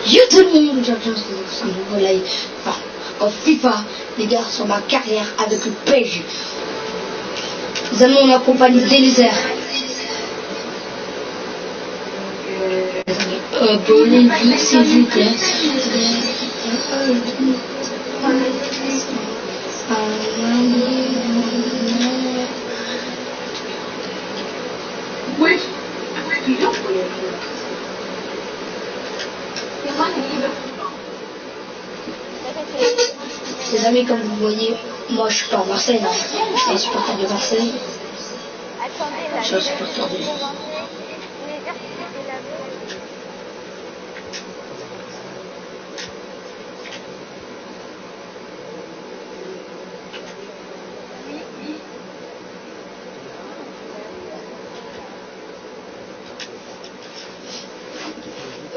Yo tout le monde, bienvenue dans un nouveau live. Enfin, en FIFA, les gars, sur ma carrière avec le PSG. Nous allons en accompagner dès les airs. Abonnez-vous s'il vous plaît. Oui. Les amis, comme vous voyez, moi je suis pas à Marseille, là. Je suis un supporter de Marseille. Je suis un supporter de...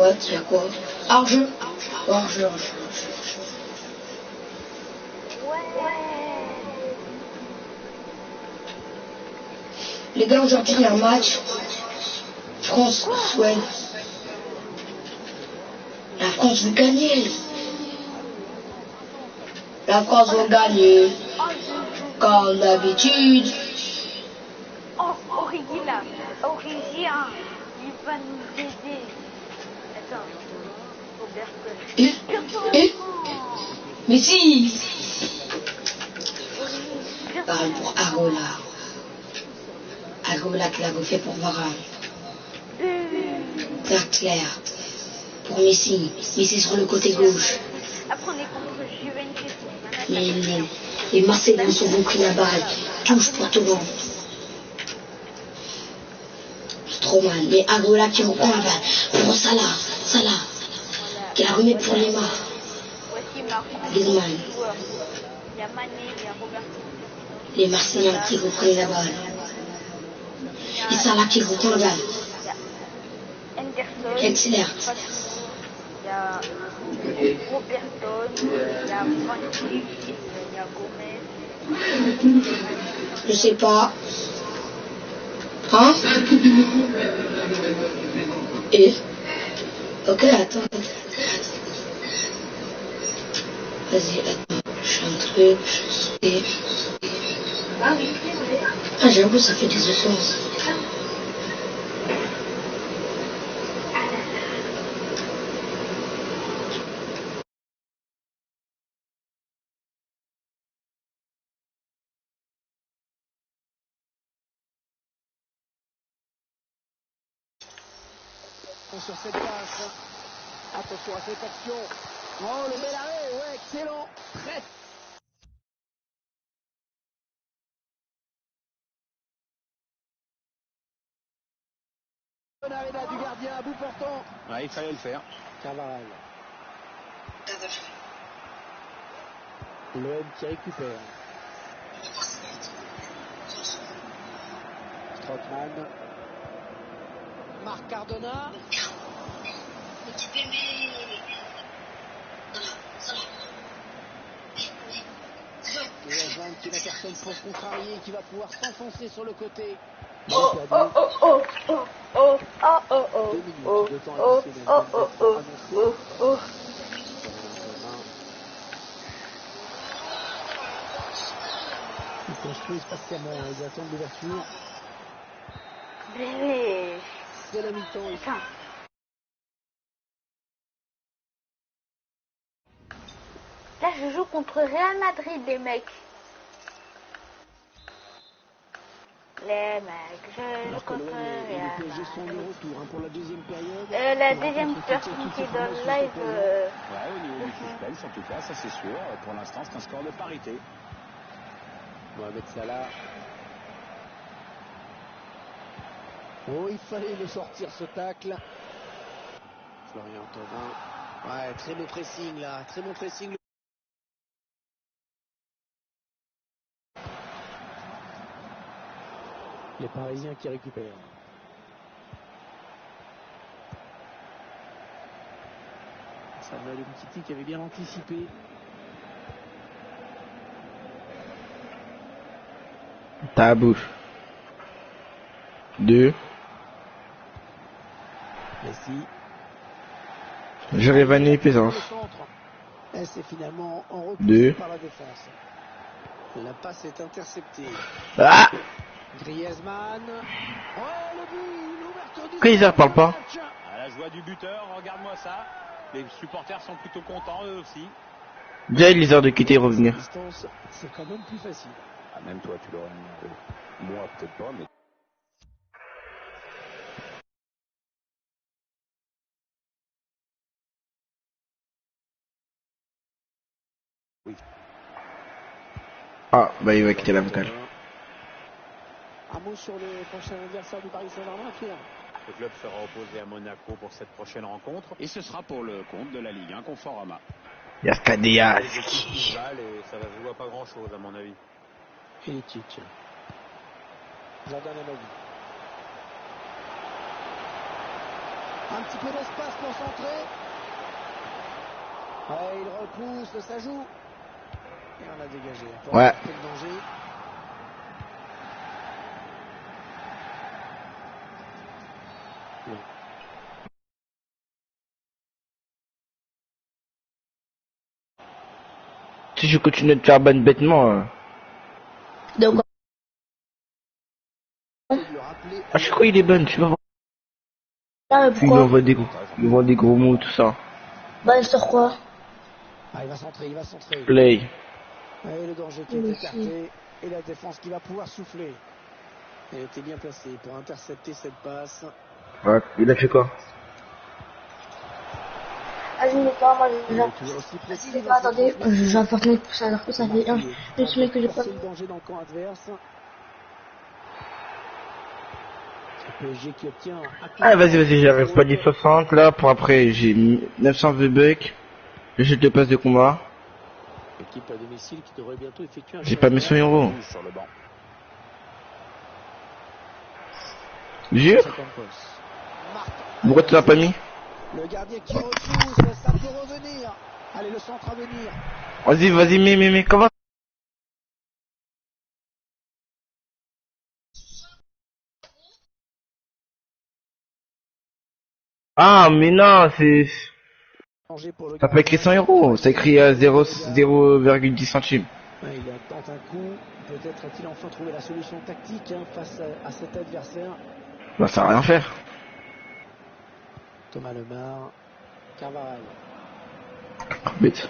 Ouais, il y a quoi? Hors-jeu. Hors-jeu, hors-jeu. Les gars, aujourd'hui il y a un match France-Suède. La France veut gagner. La France va gagner. Comme d'habitude. Oh, Origina, Origien, il va nous aider. Attends, Roberto. Mais si. Parle pour Arola. Arola qui l'a refait pour Varane. Claire pour Messi. Messi sur le côté gauche. Après, on est contre Juventus. Mais les Marseillais sont donc pris la balle. Touche pour tout le monde. C'est trop mal. Mais Arola qui reprend la balle. Pour Salah. Salah. Qui la remet pour Neymar. Griezmann. Il y a Mané, il y a Roberto. Les Marseillais qui reprennent la balle. Et Salah qui reprend la balle. Anderson. Kexler. Il y a Roberto. Il y a Francis. Il y a Gomez. Je sais pas. Hein? Et? Ok, attends. Vas-y, attends. Je fais un truc. Et... Ah, j'avoue, ça fait des efforts. Sur cette passe, attention à cette action. Oh, le bel arrêt, ouais, excellent, très. Bon arrêt là du gardien à bout portant. Ouais, il fallait le faire. Carvajal. L'OM qui récupère. Strootman. Marc Cardona. Et Evan qui est la personne pour contrarier, qui va pouvoir s'enfoncer sur le côté. Oh, oh, oh, oh, oh, oh, oh, oh, oh, 2 minutes oh, de temps oh, additionnel. oh, oh, oh, oh, oh. Ils construisent patiemment, ils attendent l'ouverture. Bébé. De la mi-temps ici. Attends. Là, je joue contre Real Madrid, les mecs. Les mecs, je joue contre Real Madrid. Pour la deuxième période. La deuxième personne qui est dans le live. Ouais, au niveau du suspense, en tout cas, ça c'est sûr. Pour l'instant, c'est un score de parité. Mohamed Salah. Oh, il fallait le sortir ce tacle. Florian Thauvin. Ouais, très bon pressing là, très bon pressing. Les Parisiens qui récupèrent. Samuel Umtiti qui avait bien anticipé. Ta bouche. 2. Messi. J'aurais vanné Plaisance. Et c'est finalement en repoussé 2. par la défense. La passe est interceptée. Ah! Griezmann. Oh, le but, l'ouverture du Kaiser parle pas. match. À la joie du buteur, regarde-moi ça. Les supporters sont plutôt contents eux aussi. Déjà, il les heures de quitter et revenir. Distance, c'est quand même plus facile. Ah, même toi, tu l'aurais mis un peu. Moi, peut-être pas, mais. Ah, bah il va quitter la vocale. Un mot sur le prochain adversaire du Paris Saint-Germain, Pierre. Le club sera opposé à Monaco pour cette prochaine rencontre. Et ce sera pour le compte de la Ligue 1 Conforama. Yaskadia. Et ça va se jouer à pas grand-chose, à mon avis. Ilicic. Jordan Amavi. Un petit peu d'espace pour centrer. Ouais, il repousse, ça joue. Et on a dégagé. Ouais. Quel danger. Si je continue de faire ban bêtement. Donc, À chaque fois il est ban, tu vas voir. ah, mais Puis pourquoi il envoie des gros mots, tout ça. Bah, il sort quoi? Ah, il va centrer, il va centrer. Play. Et le danger qui est écarté. Et la défense qui va pouvoir souffler. Elle était bien placée pour intercepter cette passe. Ouais, il a fait quoi? Vas-y, les gars, moi, Il est toujours aussi Vas-y, précis les dans gars, ses attendez, transmissions. j'ai un partenaire pour ça, alors que ça fait une semaine que j'ai pas. Forcer le danger dans le camp adverse. Le PSG qui obtient un coup Ah, de vas-y, j'arrive pas dit 60 là, pour après, j'ai 900 VBucks. Le jeu de passe de combat. L'équipe à domicile qui devrait bientôt effectuer un J'ai pas mis 100 euros. Sur le banc. Jure? Marc. Pourquoi tu l'as pas mis? Le gardien qui repousse, ça peut revenir. Allez, le centre à venir. Vas-y, mais, comment? Ah, mais non, c'est... Danger pour le Ça peut écrit 100 euros, ça écrit à 0,10 centimes. Ouais, il tente un coup. Peut-être a-t-il enfin trouvé la solution tactique face à cet adversaire. Bah, ça va rien faire. Thomas Lemar. Carvajal. Bête.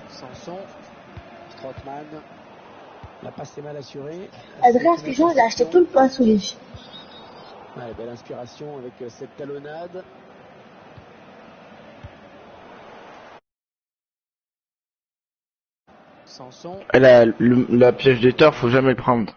Sanson. Strootman. La passe est mal assurée. Adrien Spigeon, il a acheté tout le pain sous les yeux. Ouais, belle inspiration avec cette talonnade. Sanson. Et la piège de tort, faut jamais le prendre.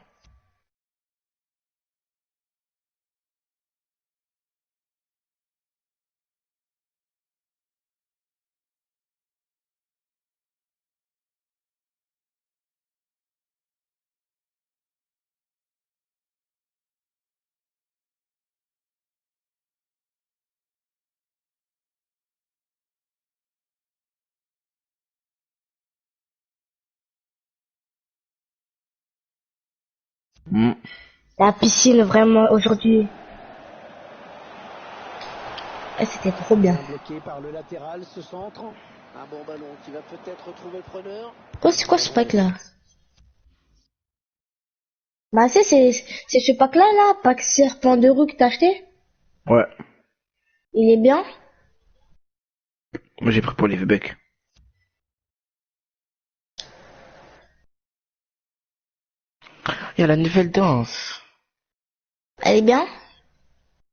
La piscine, vraiment, aujourd'hui. C'était trop bien. Bloqué par le latéral, ce centre. Un bon ballon qui va peut-être retrouver le preneur. Oh, c'est quoi ce pack-là? Bah, c'est ce pack-là, là, pack serpent de rue que t'as acheté? Ouais. Il est bien? Moi, j'ai pris pour les VBucks. Il y a la nouvelle danse. Elle est bien?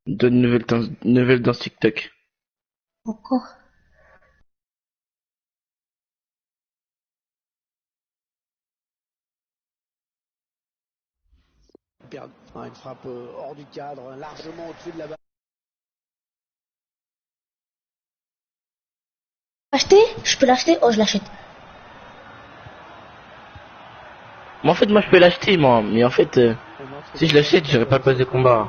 Donne nouvelle danse TikTok. Encore. Une frappe hors du cadre, largement au-dessus de la balle. Acheter? Je peux l'acheter? Oh, je l'achète. Mais en fait, moi, je peux l'acheter, moi. Mais en fait, si je l'achète, j'aurai pas le pass de combat.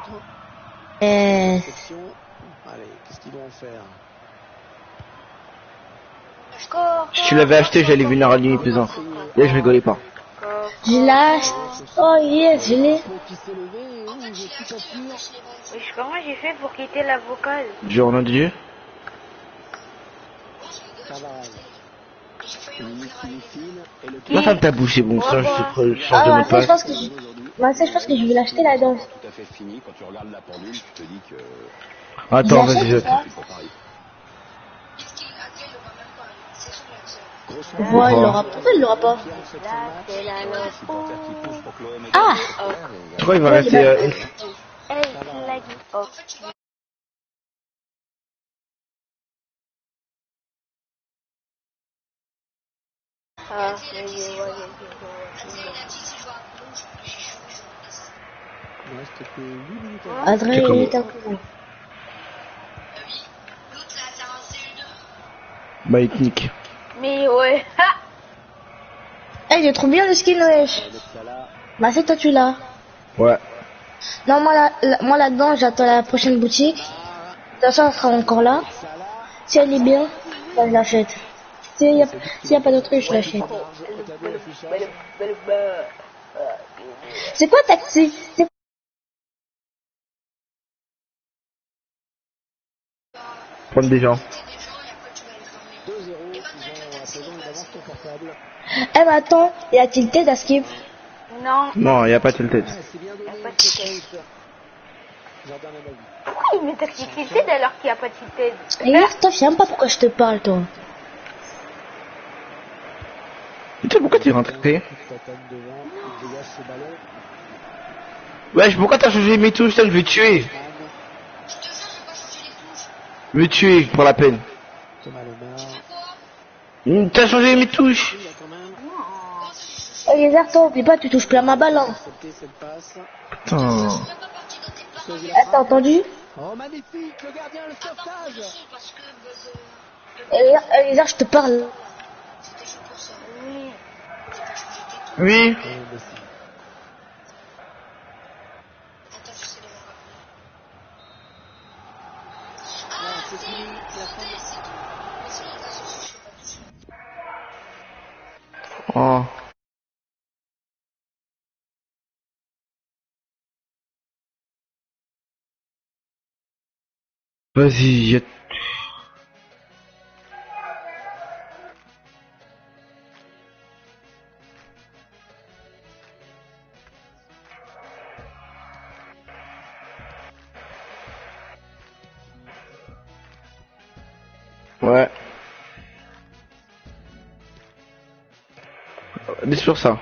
Allez, qu'est-ce qu'ils vont en faire? Si tu l'avais acheté, j'allais venir à lui pesant. Là, je rigolais pas. Je lâche. Oh yes, je l'ai. Qui s'est levé, je suis pas sûr. Oui, comment j'ai fait pour quitter la vocale? Du nom de Dieu. Ma femme t'a bouché, bon sang, je change de mot Ah, de ça, je passe. pense que je pense que je vais l'acheter la danse. Tout à fait fini. Quand tu regardes la pendule, tu te dis que Attends, J'achète vas-y, je... ça. c'est pour Paris. Voilà, il l'aura. Pourquoi il l'aura pas? Là, c'est la loge. Supporters qui poussent pour que l'OM ait Ah. Je crois qu'il va rester... Hey, la guide. Oh. Ah, Il reste que 8 minutes à Adrien, comment il est un coup. Bah, il te nique. Mais ouais. Ha! Eh, il est trop bien le skin, wesh. Bah, c'est toi, tu l'as. Ouais. Non, moi là-dedans, j'attends la prochaine boutique. De toute façon, elle sera encore là. Si elle est bien, bah, je l'achète. S'il y a pas d'autre truc, je l'achète. C'est quoi taxi? Prendre des gens. 2-0, ils ont à présent une avance confortable. Eh, mais attends, il y a tilté à skip. Non. Non, y a pas de tête. C'est bien donné, pas de c'est Jardin Namavi. Pourquoi il met activité alors qu'il n'y a pas de tilted? Et hier, toi, je sais même pas pourquoi je te parle, toi. Putain, pourquoi t'es rentré? Tatane devant, il dégage ce ballon. Wesh, pourquoi t'as changé mes touches? Ça, je vais tuer. Je vais tuer, pour la peine. Thomas Lemar. T'as changé mes touches. Il a quand même Oh, les toi, oublie pas, tu touches plus à ma balle, hein. accepté cette passe. Putain. T'as entendu? Oh, magnifique, le gardien, le sauvetage. Et les je te parle. Oui. Oh. Vas-y, y'a... Ouais. On est sur ça.